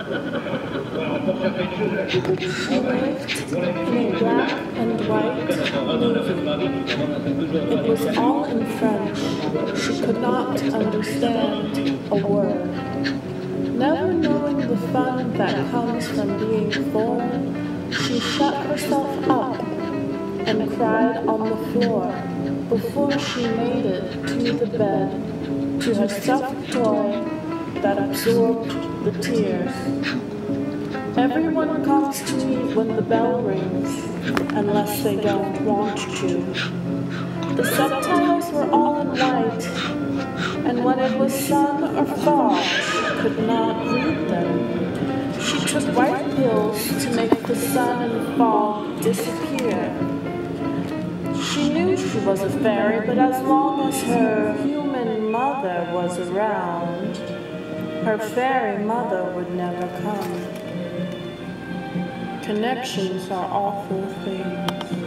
She lived in a black and white movie. It was all in French. She could not understand a word. Never knowing the fun that comes from being foreign, she shut herself up and cried on the floor before she made it to the bed, to her stuffed toy that absorbed the tears. Everyone comes to me when the bell rings, unless they don't want to. The subtitles were all in white, and when it was sun or fall, she could not read them. She took white pills to make the sun and fall disappear. She knew she was a fairy, but as long as her human mother was around, her fairy mother would never come. Connections are awful things.